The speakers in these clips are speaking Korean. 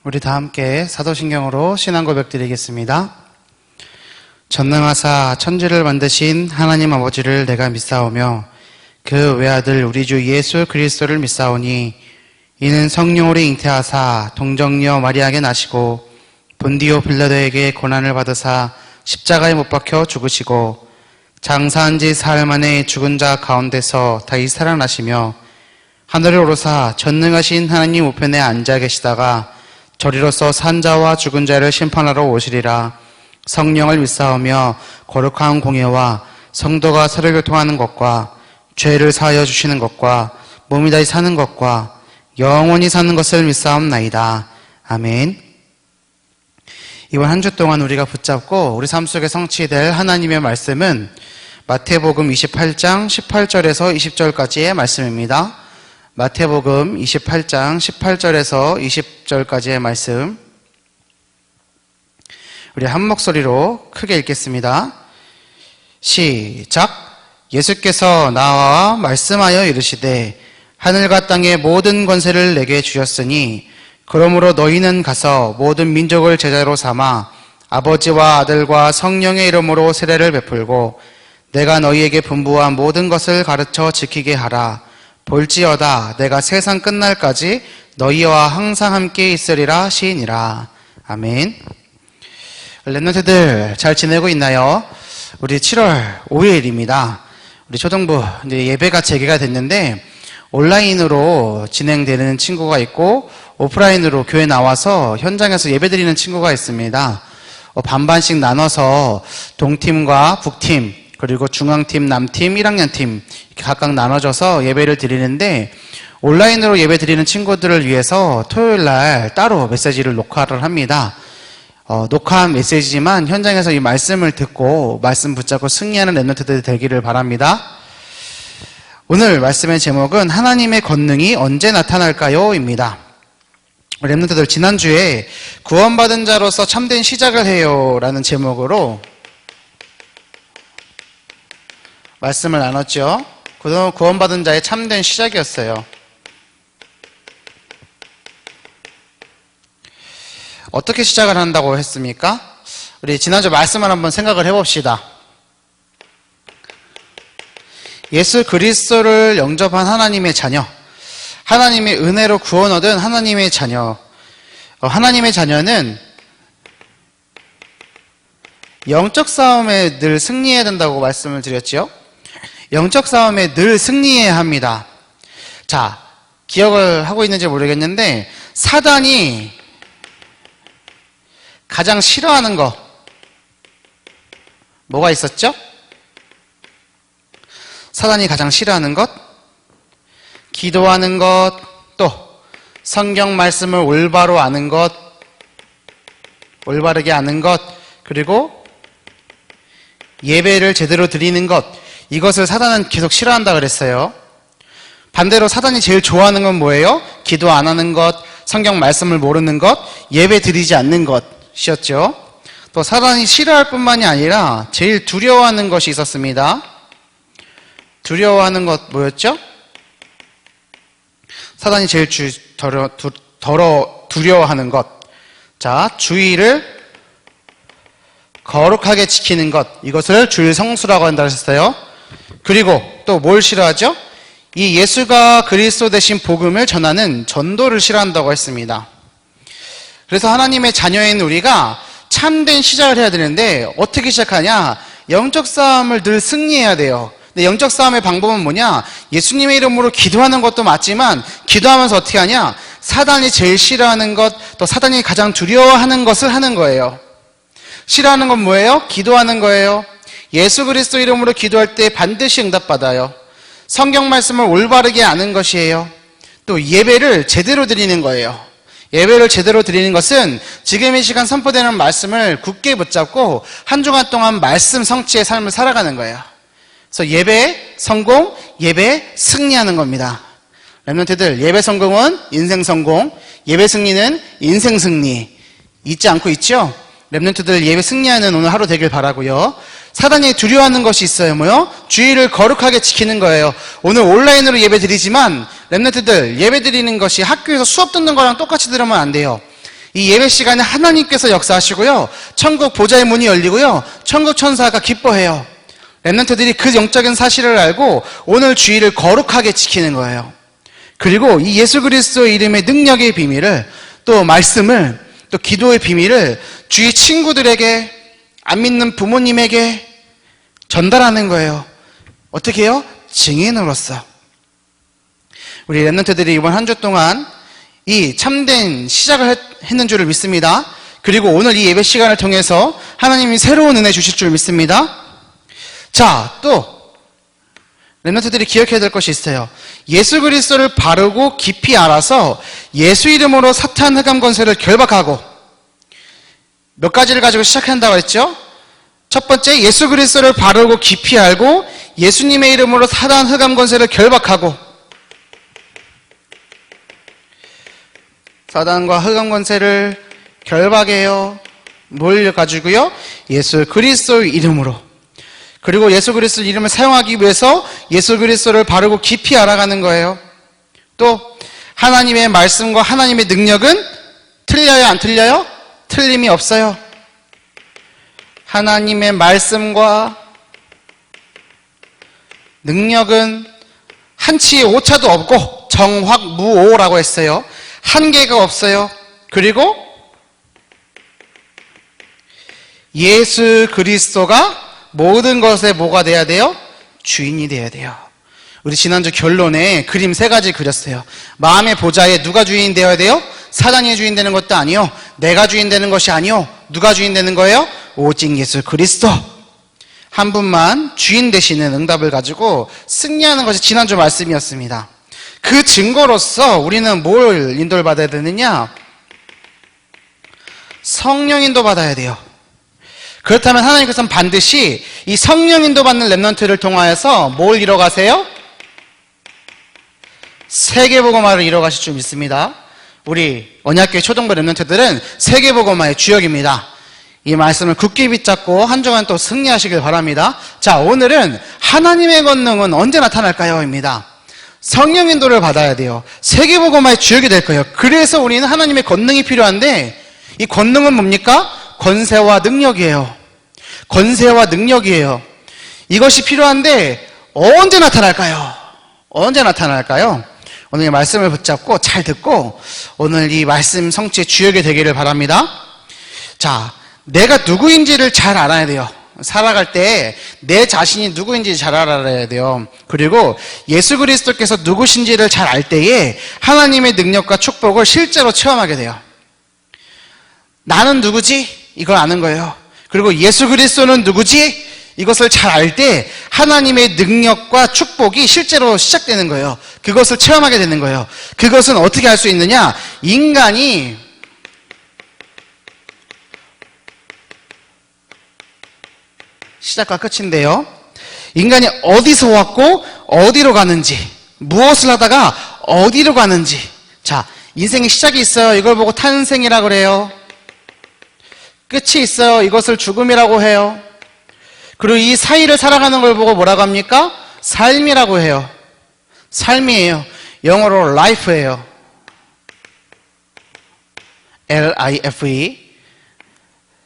우리 다 함께 사도신경으로 신앙 고백 드리겠습니다. 전능하사 천지를 만드신 하나님 아버지를 내가 믿사오며 그 외아들 우리 주 예수 그리스도를 믿사오니 이는 성령으로 잉태하사 동정녀 마리아에게 나시고 본디오 빌라도에게 고난을 받으사 십자가에 못 박혀 죽으시고 장사한 지 사흘 만에 죽은 자 가운데서 다시 살아나시며 하늘에 오르사 전능하신 하나님 우편에 앉아 계시다가 저리로서 산 자와 죽은 자를 심판하러 오시리라. 성령을 믿사오며 거룩한 공예와 성도가 서로 교통하는 것과 죄를 사하여 주시는 것과 몸이 다시 사는 것과 영원히 사는 것을 믿사옵나이다. 아멘. 이번 한 주 동안 우리가 붙잡고 우리 삶 속에 성취될 하나님의 말씀은 마태복음 28장 18절에서 20절까지의 말씀입니다. 마태복음 28장 18절에서 20절까지의 말씀, 우리 한 목소리로 크게 읽겠습니다. 시작. 예수께서 나와 말씀하여 이르시되 하늘과 땅의 모든 권세를 내게 주셨으니 그러므로 너희는 가서 모든 민족을 제자로 삼아 아버지와 아들과 성령의 이름으로 세례를 베풀고 내가 너희에게 분부한 모든 것을 가르쳐 지키게 하라. 볼지어다 내가 세상 끝날까지 너희와 항상 함께 있으리라 시이니라. 아멘. 랩런트들 잘 지내고 있나요? 우리 7월 5일입니다. 우리 초등부 이제 예배가 재개가 됐는데 온라인으로 진행되는 친구가 있고 오프라인으로 교회 나와서 현장에서 예배 드리는 친구가 있습니다. 반반씩 나눠서 동팀과 북팀 그리고 중앙팀, 남팀, 1학년팀 이렇게 각각 나눠져서 예배를 드리는데 온라인으로 예배 드리는 친구들을 위해서 토요일날 따로 메시지를 녹화를 합니다. 녹화한 메시지지만 현장에서 이 말씀을 듣고 말씀 붙잡고 승리하는 랩런트들이 되기를 바랍니다. 오늘 말씀의 제목은 하나님의 권능이 언제 나타날까요? 입니다. 랩런트들 지난주에 구원받은 자로서 참된 시작을 해요 라는 제목으로 말씀을 나눴죠. 구원받은 자의 참된 시작이었어요. 어떻게 시작을 한다고 했습니까? 우리 지난주 말씀을 한번 생각을 해봅시다. 예수 그리스도를 영접한 하나님의 자녀, 하나님의 은혜로 구원 얻은 하나님의 자녀, 하나님의 자녀는 영적 싸움에 늘 승리해야 된다고 말씀을 드렸죠. 영적 싸움에 늘 승리해야 합니다. 자, 기억을 하고 있는지 모르겠는데 사단이 가장 싫어하는 거 뭐가 있었죠? 사단이 가장 싫어하는 것, 기도하는 것, 또 성경 말씀을 올바로 아는 것, 올바르게 아는 것, 그리고 예배를 제대로 드리는 것, 이것을 사단은 계속 싫어한다 그랬어요. 반대로 사단이 제일 좋아하는 건 뭐예요? 기도 안 하는 것, 성경 말씀을 모르는 것, 예배 드리지 않는 것이었죠. 또 사단이 싫어할 뿐만이 아니라 제일 두려워하는 것이 있었습니다. 두려워하는 것 뭐였죠? 사단이 제일 두려워하는 것. 자, 주의를 거룩하게 지키는 것, 이것을 주일 성수라고 한다 했어요. 그리고 또 뭘 싫어하죠? 이 예수가 그리스도 되신 복음을 전하는 전도를 싫어한다고 했습니다. 그래서 하나님의 자녀인 우리가 참된 시작을 해야 되는데 어떻게 시작하냐? 영적 싸움을 늘 승리해야 돼요. 근데 영적 싸움의 방법은 뭐냐? 예수님의 이름으로 기도하는 것도 맞지만 기도하면서 어떻게 하냐? 사단이 제일 싫어하는 것, 또 사단이 가장 두려워하는 것을 하는 거예요. 싫어하는 건 뭐예요? 기도하는 거예요. 예수 그리스도 이름으로 기도할 때 반드시 응답받아요. 성경 말씀을 올바르게 아는 것이에요. 또 예배를 제대로 드리는 거예요. 예배를 제대로 드리는 것은 지금 이 시간 선포되는 말씀을 굳게 붙잡고 한 주간 동안 말씀 성취의 삶을 살아가는 거예요. 그래서 예배 성공, 예배 승리하는 겁니다. 랩런트들, 예배 성공은 인생 성공, 예배 승리는 인생 승리. 잊지 않고 있죠? 랩런트들 예배 승리하는 오늘 하루 되길 바라고요. 사단이 두려워하는 것이 있어요. 뭐요? 주의를 거룩하게 지키는 거예요. 오늘 온라인으로 예배 드리지만 랩런트들 예배 드리는 것이 학교에서 수업 듣는 거랑 똑같이 들으면 안 돼요. 이 예배 시간에 하나님께서 역사하시고요. 천국 보좌의 문이 열리고요. 천국 천사가 기뻐해요. 렘넌트들이 그 영적인 사실을 알고 오늘 주일을 거룩하게 지키는 거예요. 그리고 이 예수 그리스도의 이름의 능력의 비밀을, 또 말씀을, 또 기도의 비밀을 주위 친구들에게, 안 믿는 부모님에게 전달하는 거예요. 어떻게 해요? 증인으로서. 우리 렘넌트들이 이번 한 주 동안 이 참된 시작을 했는 줄을 믿습니다. 그리고 오늘 이 예배 시간을 통해서 하나님이 새로운 은혜 주실 줄 믿습니다. 자, 또 렘넌트들이 기억해야 될 것이 있어요. 예수 그리스도를 바르고 깊이 알아서 예수 이름으로 사탄 흑암 권세를 결박하고, 몇 가지를 가지고 시작한다고 했죠? 첫 번째, 예수 그리스도를 바르고 깊이 알고 예수님의 이름으로 사탄 흑암 권세를 결박하고, 사단과 흑암 권세를 결박해요. 뭘 가지고요? 예수 그리스도의 이름으로. 그리고 예수 그리스도 이름을 사용하기 위해서 예수 그리스도를 바르고 깊이 알아가는 거예요. 또 하나님의 말씀과 하나님의 능력은 틀려요, 안 틀려요? 틀림이 없어요. 하나님의 말씀과 능력은 한치의 오차도 없고 정확무오라고 했어요. 한계가 없어요. 그리고 예수 그리스도가 모든 것에 뭐가 돼야 돼요? 주인이 돼야 돼요. 우리 지난주 결론에 그림 3가지 그렸어요. 마음의 보좌에 누가 주인 되어야 돼요? 사단이 주인 되는 것도 아니요, 내가 주인 되는 것이 아니요, 누가 주인 되는 거예요? 오직 예수 그리스도 한 분만 주인 되시는 응답을 가지고 승리하는 것이 지난주 말씀이었습니다. 그 증거로서 우리는 뭘 인도를 받아야 되느냐? 성령 인도 받아야 돼요. 그렇다면 하나님께서는 반드시 이 성령 인도 받는 렘넌트를 통하여서 뭘 이뤄가세요? 세계복음화를 이뤄가실 줄 믿습니다. 우리 언약교회 초등부 렘넌트들은 세계복음화의 주역입니다. 이 말씀을 굳게 붙잡고 한 주간 또 승리하시길 바랍니다. 자, 오늘은 하나님의 권능은 언제 나타날까요? 입니다. 성령 인도를 받아야 돼요. 세계복음화의 주역이 될 거예요. 그래서 우리는 하나님의 권능이 필요한데, 이 권능은 뭡니까? 권세와 능력이에요. 권세와 능력이에요. 이것이 필요한데 언제 나타날까요? 언제 나타날까요? 오늘 이 말씀을 붙잡고 잘 듣고 오늘 이 말씀 성취의 주역이 되기를 바랍니다. 자, 내가 누구인지를 잘 알아야 돼요. 살아갈 때 내 자신이 누구인지 잘 알아야 돼요. 그리고 예수 그리스도께서 누구신지를 잘 알 때에 하나님의 능력과 축복을 실제로 체험하게 돼요. 나는 누구지? 이걸 아는 거예요. 그리고 예수 그리스도는 누구지? 이것을 잘 알 때 하나님의 능력과 축복이 실제로 시작되는 거예요. 그것을 체험하게 되는 거예요. 그것은 어떻게 할 수 있느냐? 인간이 시작과 끝인데요. 인간이 어디서 왔고 어디로 가는지, 무엇을 하다가 어디로 가는지. 자, 인생의 시작이 있어요. 이걸 보고 탄생이라고 그래요. 끝이 있어요. 이것을 죽음이라고 해요. 그리고 이 사이를 살아가는 걸 보고 뭐라고 합니까? 삶이라고 해요. 삶이에요. 영어로 life예요. L-I-F-E.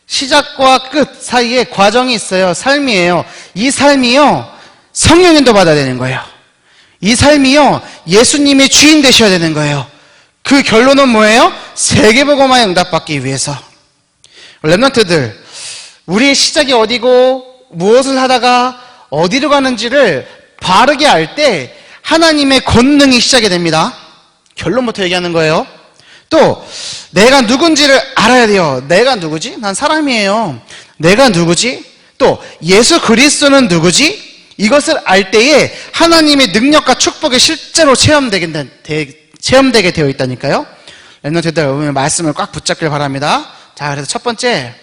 시작과 끝 사이에 과정이 있어요. 삶이에요. 이 삶이요, 성령 인도 받아야 되는 거예요. 이 삶이요, 예수님의 주인 되셔야 되는 거예요. 그 결론은 뭐예요? 세계복음화에 응답받기 위해서. 렘넌트들, 우리의 시작이 어디고 무엇을 하다가 어디로 가는지를 바르게 알 때 하나님의 권능이 시작이 됩니다. 결론부터 얘기하는 거예요. 또 내가 누군지를 알아야 돼요. 내가 누구지? 난 사람이에요. 내가 누구지? 또 예수 그리스도는 누구지? 이것을 알 때에 하나님의 능력과 축복이 실제로 체험되게 되어 있다니까요. 렘넌트들, 오늘 말씀을 꽉 붙잡길 바랍니다. 자, 그래서 첫 번째,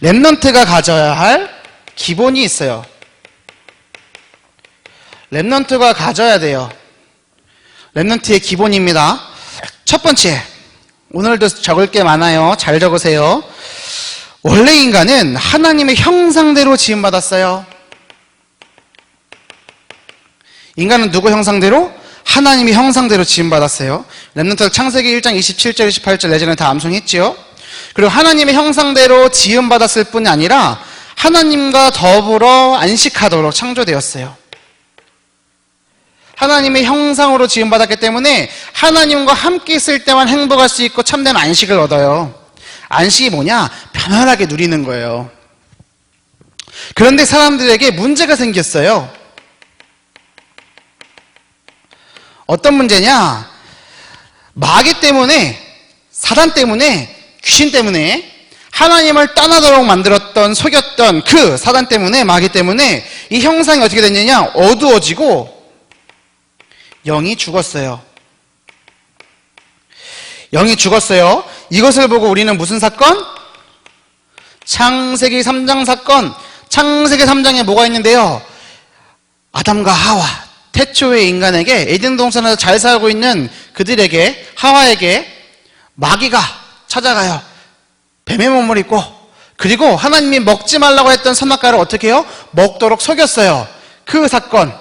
렘넌트가 가져야 할 기본이 있어요. 렘넌트가 가져야 돼요. 렘넌트의 기본입니다. 첫 번째, 오늘도 적을 게 많아요. 잘 적으세요. 원래 인간은 하나님의 형상대로 지음받았어요. 인간은 누구 형상대로? 하나님의 형상대로 지음받았어요. 렘넌트 창세기 1장 27절, 28절 내전에 다 암송했지요. 그리고 하나님의 형상대로 지음받았을 뿐이 아니라 하나님과 더불어 안식하도록 창조되었어요. 하나님의 형상으로 지음받았기 때문에 하나님과 함께 있을 때만 행복할 수 있고 참된 안식을 얻어요. 안식이 뭐냐? 편안하게 누리는 거예요. 그런데 사람들에게 문제가 생겼어요. 어떤 문제냐? 마귀 때문에, 사단 때문에, 귀신 때문에 하나님을 떠나도록 만들었던, 속였던 그 사단 때문에, 마귀 때문에 이 형상이 어떻게 됐느냐? 어두워지고 영이 죽었어요. 영이 죽었어요. 이것을 보고 우리는 무슨 사건? 창세기 3장 사건. 창세기 3장에 뭐가 있는데요? 아담과 하와, 태초의 인간에게, 에덴 동산에서 잘 살고 있는 그들에게, 하와에게 마귀가 찾아가요. 뱀의 몸을 입고. 그리고 하나님이 먹지 말라고 했던 선악과를 어떻게 해요? 먹도록 속였어요. 그 사건.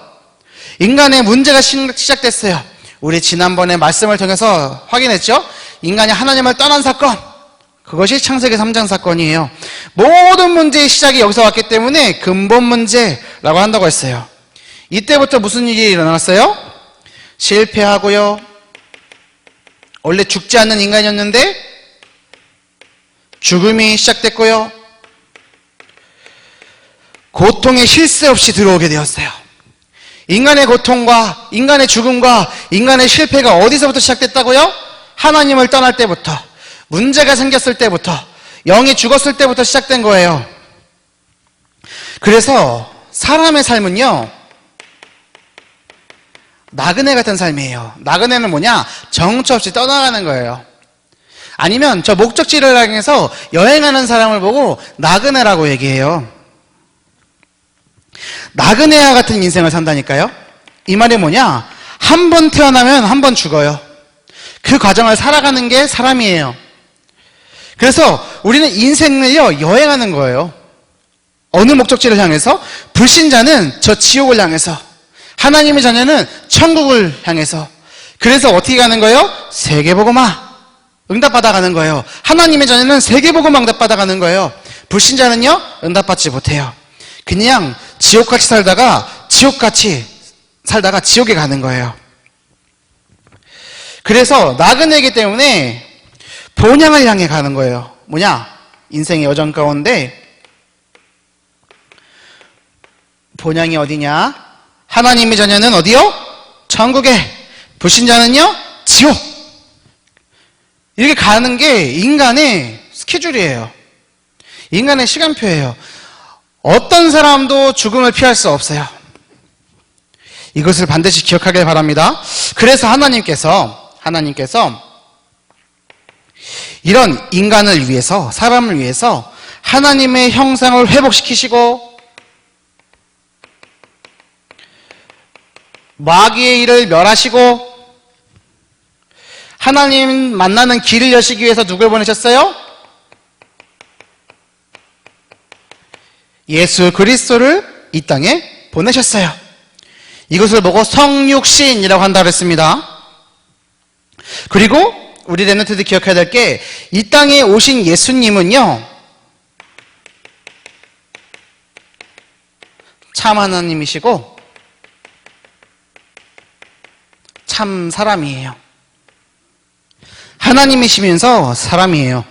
인간의 문제가 시작됐어요. 우리 지난번에 말씀을 통해서 확인했죠? 인간이 하나님을 떠난 사건. 그것이 창세기 3장 사건이에요. 모든 문제의 시작이 여기서 왔기 때문에 근본 문제라고 한다고 했어요. 이때부터 무슨 일이 일어났어요? 실패하고요. 원래 죽지 않는 인간이었는데 죽음이 시작됐고요. 고통에 쉴 새 없이 들어오게 되었어요. 인간의 고통과 인간의 죽음과 인간의 실패가 어디서부터 시작됐다고요? 하나님을 떠날 때부터, 문제가 생겼을 때부터, 영이 죽었을 때부터 시작된 거예요. 그래서 사람의 삶은요, 나그네 같은 삶이에요. 나그네는 뭐냐? 정처 없이 떠나가는 거예요. 아니면 저 목적지를 향해서 여행하는 사람을 보고 나그네라고 얘기해요. 나그네와 같은 인생을 산다니까요. 이 말이 뭐냐? 한 번 태어나면 한 번 죽어요. 그 과정을 살아가는 게 사람이에요. 그래서 우리는 인생을요, 여행하는 거예요. 어느 목적지를 향해서? 불신자는 저 지옥을 향해서, 하나님의 자녀는 천국을 향해서. 그래서 어떻게 가는 거예요? 세계복음화 응답받아 가는 거예요. 하나님의 자녀는 세계복음화 응답받아 가는 거예요. 불신자는요, 응답받지 못해요. 그냥 지옥같이 살다가 지옥에 가는 거예요. 그래서 나그네이기 때문에 본향을 향해 가는 거예요. 뭐냐? 인생의 여정 가운데 본향이 어디냐? 하나님의 자녀는 어디요? 천국에. 불신자는요? 지옥. 이렇게 가는 게 인간의 스케줄이에요. 인간의 시간표예요. 어떤 사람도 죽음을 피할 수 없어요. 이것을 반드시 기억하길 바랍니다. 그래서 하나님께서 이런 인간을 위해서, 사람을 위해서 하나님의 형상을 회복시키시고 마귀의 일을 멸하시고 하나님 만나는 길을 여시기 위해서 누굴 보내셨어요? 예수 그리스도를 이 땅에 보내셨어요. 이것을 보고 성육신이라고 한다고 했습니다. 그리고 우리 렘넌트들이 기억해야 될 게, 이 땅에 오신 예수님은요, 참 하나님이시고 참 사람이에요. 하나님이시면서 사람이에요.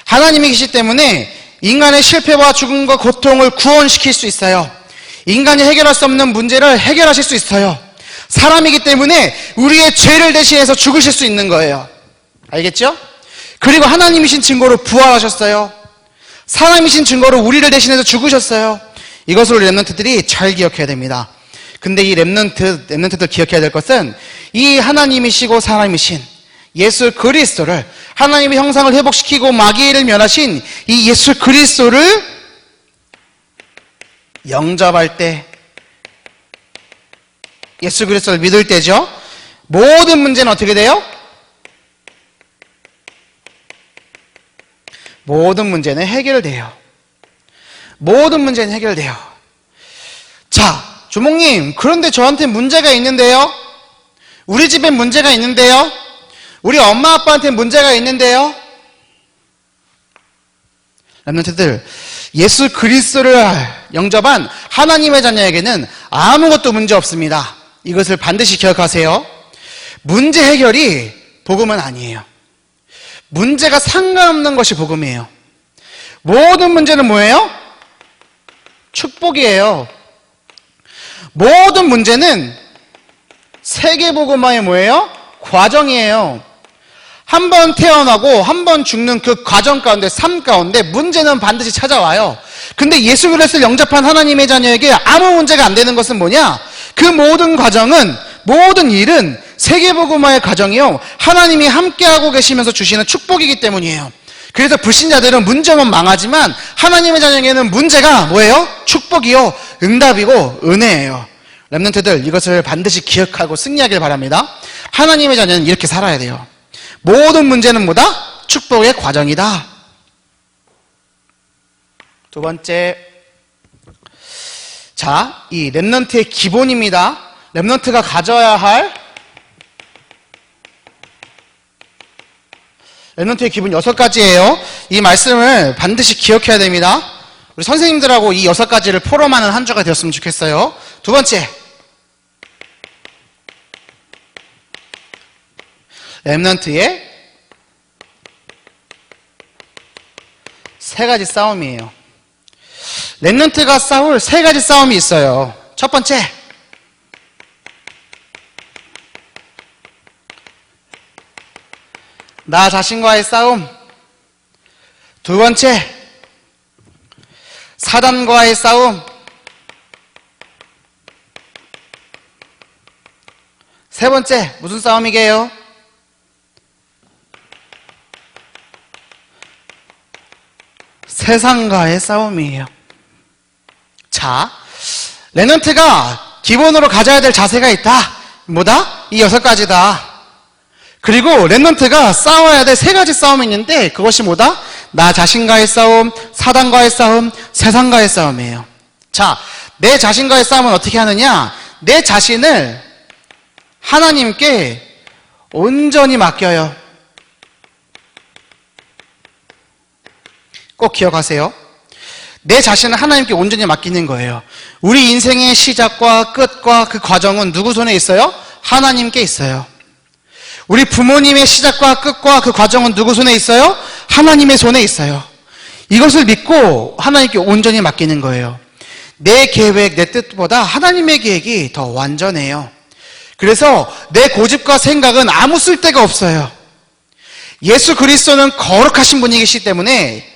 하나님이시기 때문에 인간의 실패와 죽음과 고통을 구원시킬 수 있어요. 인간이 해결할 수 없는 문제를 해결하실 수 있어요. 사람이기 때문에 우리의 죄를 대신해서 죽으실 수 있는 거예요. 알겠죠? 그리고 하나님이신 증거로 부활하셨어요. 사람이신 증거로 우리를 대신해서 죽으셨어요. 이것을 우리 렘넌트들이 잘 기억해야 됩니다. 근데 이 렘넌트들 기억해야 될 것은, 이 하나님이시고 사람이신 예수 그리스도를, 하나님의 형상을 회복시키고 마귀를 멸하신 이 예수 그리스도를 영접할 때, 예수 그리스도를 믿을 때죠, 모든 문제는 어떻게 돼요? 모든 문제는 해결돼요. 모든 문제는 해결돼요. 자, 주목님, 그런데 저한테 문제가 있는데요? 우리 집에 문제가 있는데요. 우리 엄마 아빠한테 문제가 있는데요. 렘넌트들, 예수 그리스도를 영접한 하나님의 자녀에게는 아무것도 문제 없습니다. 이것을 반드시 기억하세요. 문제 해결이 복음은 아니에요. 문제가 상관없는 것이 복음이에요. 모든 문제는 뭐예요? 축복이에요. 모든 문제는 세계복음화의 뭐예요? 과정이에요. 한 번 태어나고 한 번 죽는 그 과정 가운데, 삶 가운데 문제는 반드시 찾아와요. 근데 예수 그리스도를 영접한 하나님의 자녀에게 아무 문제가 안 되는 것은 뭐냐? 그 모든 과정은, 모든 일은 세계복음화의 과정이요, 하나님이 함께하고 계시면서 주시는 축복이기 때문이에요. 그래서 불신자들은 문제 오면 망하지만 하나님의 자녀에게는 문제가 뭐예요? 축복이요, 응답이고 은혜예요. 렘넌트들, 이것을 반드시 기억하고 승리하길 바랍니다. 하나님의 자녀는 이렇게 살아야 돼요. 모든 문제는 뭐다? 축복의 과정이다. 두 번째, 자, 이 렘넌트의 기본입니다. 렘넌트가 가져야 할 렘넌트의 기본 6가지예요. 이 말씀을 반드시 기억해야 됩니다. 우리 선생님들하고 이 6가지를 포럼하는 한 주가 되었으면 좋겠어요. 두 번째, 렘넌트의 3가지 싸움이에요. 렘넌트가 싸울 3가지 싸움이 있어요. 첫 번째, 나 자신과의 싸움. 두 번째, 사단과의 싸움. 세 번째, 무슨 싸움이게요? 세상과의 싸움이에요. 자, 렘넌트가 기본으로 가져야 될 자세가 있다. 뭐다? 이 6가지다. 그리고 렘넌트가 싸워야 될 3가지 싸움이 있는데, 그것이 뭐다? 나 자신과의 싸움, 사단과의 싸움, 세상과의 싸움이에요. 자, 내 자신과의 싸움은 어떻게 하느냐? 내 자신을 하나님께 온전히 맡겨요. 꼭 기억하세요. 내 자신을 하나님께 온전히 맡기는 거예요. 우리 인생의 시작과 끝과 그 과정은 누구 손에 있어요? 하나님께 있어요. 우리 부모님의 시작과 끝과 그 과정은 누구 손에 있어요? 하나님의 손에 있어요. 이것을 믿고 하나님께 온전히 맡기는 거예요. 내 계획, 내 뜻보다 하나님의 계획이 더 완전해요. 그래서 내 고집과 생각은 아무 쓸데가 없어요. 예수 그리스도는 거룩하신 분이시기 때문에,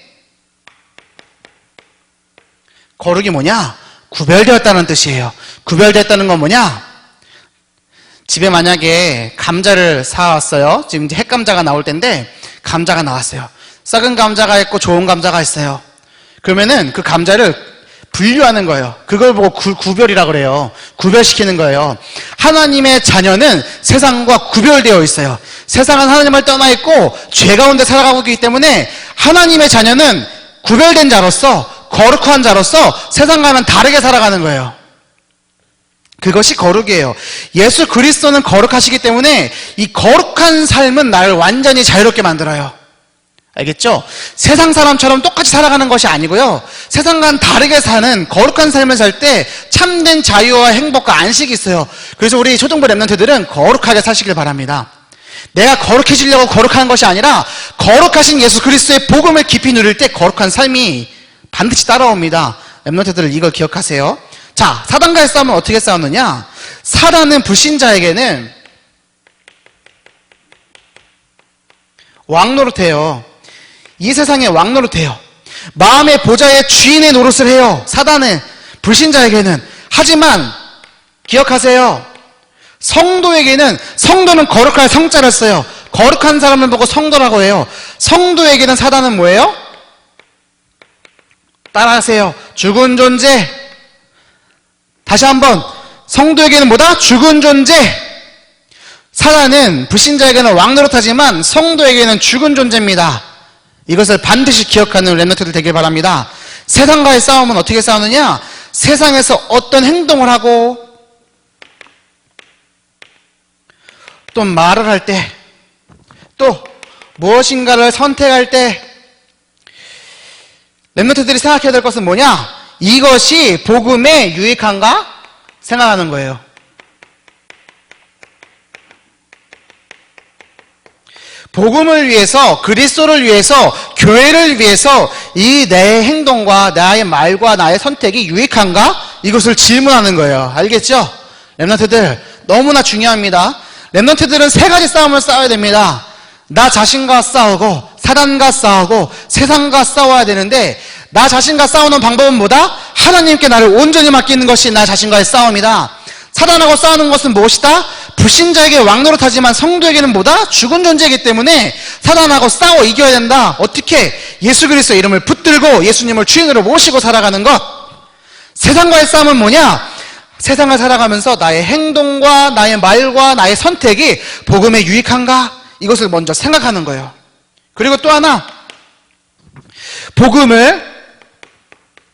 거룩이 뭐냐? 구별되었다는 뜻이에요. 구별되었다는 건 뭐냐? 집에 만약에 감자를 사왔어요. 지금 이제 핵감자가 나올 때인데 감자가 나왔어요. 썩은 감자가 있고 좋은 감자가 있어요. 그러면은 그 감자를 분류하는 거예요. 그걸 보고 구별이라 그래요. 구별시키는 거예요. 하나님의 자녀는 세상과 구별되어 있어요. 세상은 하나님을 떠나 있고 죄 가운데 살아가고 있기 때문에 하나님의 자녀는 구별된 자로서, 거룩한 자로서 세상과는 다르게 살아가는 거예요. 그것이 거룩이에요. 예수 그리스도는 거룩하시기 때문에 이 거룩한 삶은 나를 완전히 자유롭게 만들어요. 알겠죠? 세상 사람처럼 똑같이 살아가는 것이 아니고요, 세상과는 다르게 사는 거룩한 삶을 살 때 참된 자유와 행복과 안식이 있어요. 그래서 우리 초등부 렘넌트들은 거룩하게 사시길 바랍니다. 내가 거룩해지려고 거룩한 것이 아니라 거룩하신 예수 그리스도의 복음을 깊이 누릴 때 거룩한 삶이 반드시 따라옵니다. 렘넌트들, 이걸 기억하세요. 자, 사단과의 싸움은 어떻게 싸우느냐? 사단은 불신자에게는 왕노릇해요. 이 세상에 왕노릇해요. 마음의 보좌의 주인의 노릇을 해요. 사단은 불신자에게는. 하지만 기억하세요. 성도는 거룩할 성자를 써요. 거룩한 사람을 보고 성도라고 해요. 성도에게는 사단은 뭐예요? 따라하세요. 죽은 존재. 다시 한번, 성도에게는 뭐다? 죽은 존재. 사단은 불신자에게는 왕노릇하지만 성도에게는 죽은 존재입니다. 이것을 반드시 기억하는 렘넌트들 되길 바랍니다. 세상과의 싸움은 어떻게 싸우느냐? 세상에서 어떤 행동을 하고 또 말을 할 때, 또 무엇인가를 선택할 때 렘넌트들이 생각해야 될 것은 뭐냐? 이것이 복음에 유익한가? 생각하는 거예요. 복음을 위해서, 그리스도를 위해서, 교회를 위해서 이 내 행동과 나의 말과 나의 선택이 유익한가? 이것을 질문하는 거예요. 알겠죠? 렘넌트들 너무나 중요합니다. 렘넌트들은 세 가지 싸움을 싸워야 됩니다. 나 자신과 싸우고, 사단과 싸우고, 세상과 싸워야 되는데, 나 자신과 싸우는 방법은 뭐다? 하나님께 나를 온전히 맡기는 것이 나 자신과의 싸움이다. 사단하고 싸우는 것은 무엇이다? 불신자에게 왕노릇하지만 성도에게는 뭐다? 죽은 존재이기 때문에 사단하고 싸워 이겨야 된다. 어떻게? 예수 그리스도의 이름을 붙들고 예수님을 주인으로 모시고 살아가는 것. 세상과의 싸움은 뭐냐? 세상을 살아가면서 나의 행동과 나의 말과 나의 선택이 복음에 유익한가? 이것을 먼저 생각하는 거예요. 그리고 또 하나, 복음을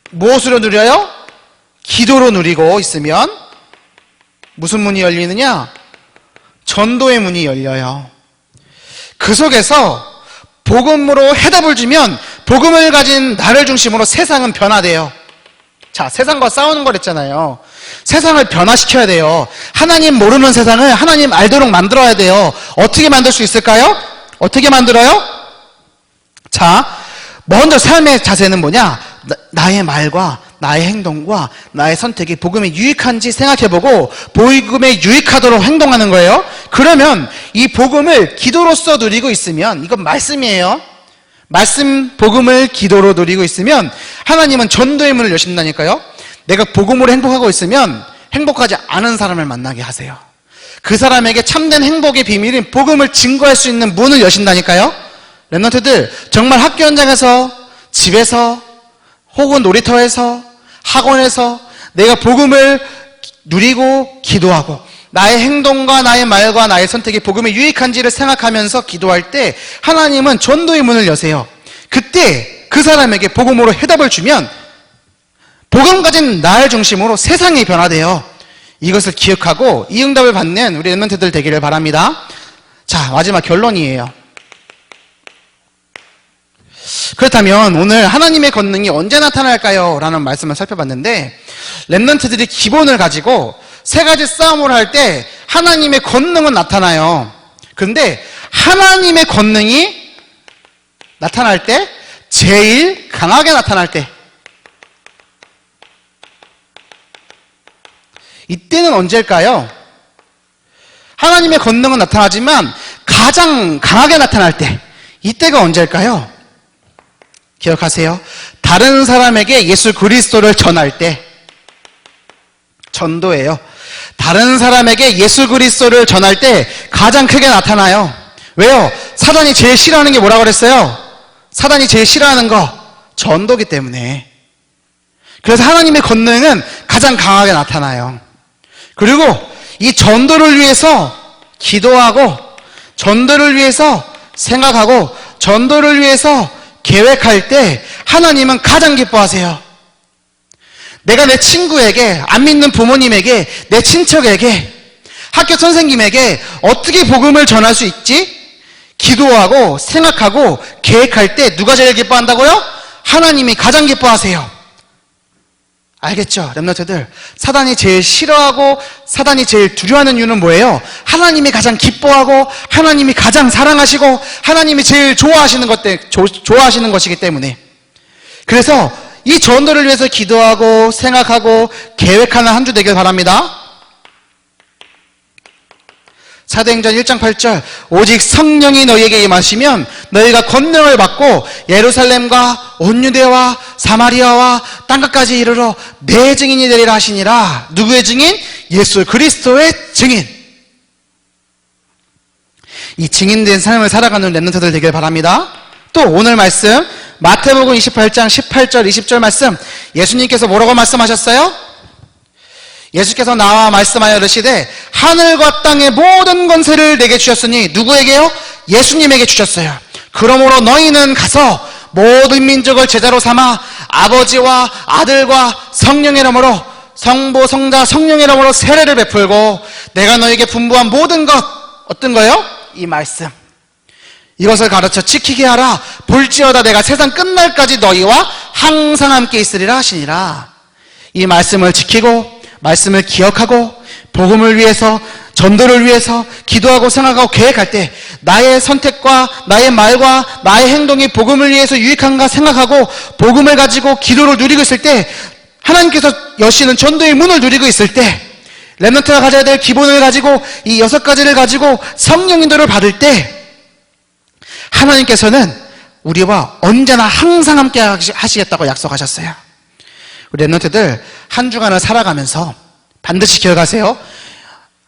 무엇으로 누려요? 기도로 누리고 있으면 무슨 문이 열리느냐? 전도의 문이 열려요. 그 속에서 복음으로 해답을 주면 복음을 가진 나를 중심으로 세상은 변화돼요. 자, 세상과 싸우는 거랬잖아요. 세상을 변화시켜야 돼요. 하나님 모르는 세상을 하나님 알도록 만들어야 돼요. 어떻게 만들 수 있을까요? 어떻게 만들어요? 자, 먼저 삶의 자세는 뭐냐? 나의 말과 나의 행동과 나의 선택이 복음에 유익한지 생각해보고 복음에 유익하도록 행동하는 거예요. 그러면 이 복음을 기도로서 누리고 있으면, 이건 말씀이에요. 말씀 복음을 기도로 누리고 있으면 하나님은 전도의 문을 여신다니까요. 내가 복음으로 행복하고 있으면 행복하지 않은 사람을 만나게 하세요. 그 사람에게 참된 행복의 비밀인 복음을 증거할 수 있는 문을 여신다니까요. 렘넌트들 정말 학교 현장에서, 집에서, 혹은 놀이터에서, 학원에서 내가 복음을 누리고 기도하고 나의 행동과 나의 말과 나의 선택이 복음에 유익한지를 생각하면서 기도할 때 하나님은 전도의 문을 여세요. 그때 그 사람에게 복음으로 해답을 주면 복음 가진 나를 중심으로 세상이 변화돼요. 이것을 기억하고 이 응답을 받는 우리 렘넌트들 되기를 바랍니다. 자, 마지막 결론이에요. 그렇다면 오늘 하나님의 권능이 언제 나타날까요? 라는 말씀을 살펴봤는데, 렘넌트들이 기본을 가지고 세 가지 싸움을 할 때 하나님의 권능은 나타나요. 그런데 하나님의 권능이 나타날 때, 제일 강하게 나타날 때, 이때는 언제일까요? 하나님의 권능은 나타나지만 가장 강하게 나타날 때, 이때가 언제일까요? 기억하세요. 다른 사람에게 예수 그리스도를 전할 때, 전도예요. 다른 사람에게 예수 그리스도를 전할 때 가장 크게 나타나요. 왜요? 사단이 제일 싫어하는 게 뭐라고 그랬어요? 사단이 제일 싫어하는 거, 전도기 때문에. 그래서 하나님의 권능은 가장 강하게 나타나요. 그리고 이 전도를 위해서 기도하고, 전도를 위해서 생각하고, 전도를 위해서 계획할 때 하나님은 가장 기뻐하세요. 내가 내 친구에게, 안 믿는 부모님에게, 내 친척에게, 학교 선생님에게 어떻게 복음을 전할 수 있지? 기도하고 생각하고 계획할 때 누가 제일 기뻐한다고요? 하나님이 가장 기뻐하세요. 알겠죠? 렘넌트들, 사단이 제일 싫어하고 사단이 제일 두려워하는 이유는 뭐예요? 하나님이 가장 기뻐하고 하나님이 가장 사랑하시고 하나님이 제일 좋아하시는 좋아하시는 것이기 때문에. 그래서 이 전도를 위해서 기도하고 생각하고 계획하는 한 주 되길 바랍니다. 사도행전 1장 8절, 오직 성령이 너희에게 임하시면 너희가 권능을 받고 예루살렘과 온 유대와 사마리아와 땅끝까지 이르러 내 증인이 되리라 하시니라. 누구의 증인? 예수 그리스도의 증인. 이 증인된 삶을 살아가는 렘넌트들 되길 바랍니다. 또 오늘 말씀 마태복음 28장 18절 20절 말씀, 예수님께서 뭐라고 말씀하셨어요? 예수께서 나와 말씀하여 이르시되 하늘과 땅의 모든 권세를 내게 주셨으니, 누구에게요? 예수님에게 주셨어요. 그러므로 너희는 가서 모든 민족을 제자로 삼아 아버지와 아들과 성령의 이름으로, 성부 성자 성령의 이름으로 세례를 베풀고 내가 너희에게 분부한 모든 것 어떤 거요? 이 말씀. 이것을 가르쳐 지키게 하라. 볼지어다 내가 세상 끝날까지 너희와 항상 함께 있으리라 하시니라. 이 말씀을 지키고 말씀을 기억하고 복음을 위해서 전도를 위해서 기도하고 생각하고 계획할 때 나의 선택과 나의 말과 나의 행동이 복음을 위해서 유익한가 생각하고 복음을 가지고 기도를 누리고 있을 때 하나님께서 여시는 전도의 문을 누리고 있을 때 렘넌트가 가져야 될 기본을 가지고 이 6가지를 가지고 성령 인도를 받을 때 하나님께서는 우리와 언제나 항상 함께 하시겠다고 약속하셨어요. 우리 렘넌트들 한 주간을 살아가면서 반드시 기억하세요.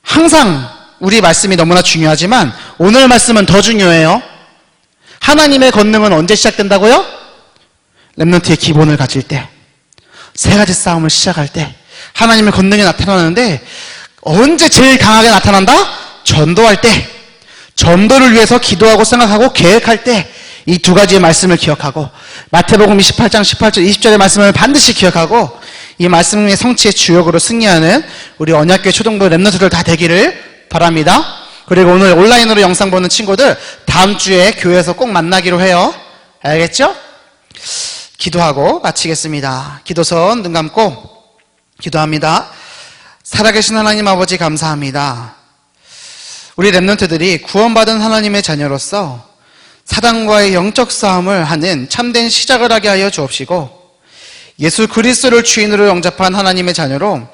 항상 우리 말씀이 너무나 중요하지만 오늘 말씀은 더 중요해요. 하나님의 권능은 언제 시작된다고요? 렘넌트의 기본을 가질 때, 3가지 싸움을 시작할 때 하나님의 권능이 나타나는데 언제 제일 강하게 나타난다? 전도할 때, 전도를 위해서 기도하고 생각하고 계획할 때 이 2가지의 말씀을 기억하고 마태복음 28장 18절 20절의 말씀을 반드시 기억하고 이 말씀의 성취의 주역으로 승리하는 우리 언약교회 초등부 렘넌트들 다 되기를 바랍니다. 그리고 오늘 온라인으로 영상 보는 친구들 다음 주에 교회에서 꼭 만나기로 해요. 알겠죠? 기도하고 마치겠습니다. 기도선 눈 감고 기도합니다. 살아계신 하나님 아버지 감사합니다. 우리 렘넌트들이 구원받은 하나님의 자녀로서 사단과의 영적 싸움을 하는 참된 시작을 하게 하여 주옵시고 예수 그리스도를 주인으로 영접한 하나님의 자녀로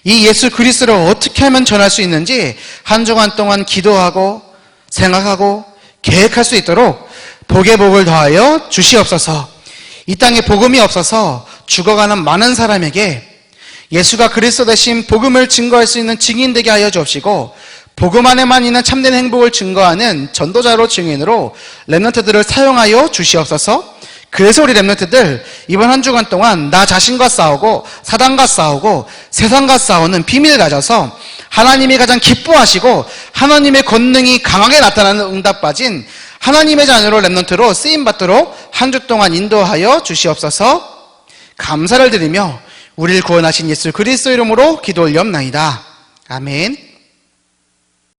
이 예수 그리스도를 어떻게 하면 전할 수 있는지 한 주간 동안 기도하고 생각하고 계획할 수 있도록 복의 복을 더하여 주시옵소서. 이 땅에 복음이 없어서 죽어가는 많은 사람에게 예수가 그리스도 대신 복음을 증거할 수 있는 증인 되게 하여 주옵시고 복음 안에만 있는 참된 행복을 증거하는 전도자로 증인으로 렘넌트들을 사용하여 주시옵소서. 그래서 우리 렘넌트들 이번 한 주간 동안 나 자신과 싸우고 사단과 싸우고 세상과 싸우는 비밀을 가져서 하나님이 가장 기뻐하시고 하나님의 권능이 강하게 나타나는 응답 받은 하나님의 자녀로 렘넌트로 쓰임받도록 한 주 동안 인도하여 주시옵소서. 감사를 드리며 우리를 구원하신 예수 그리스도 이름으로 기도 올리옵나이다. 아멘.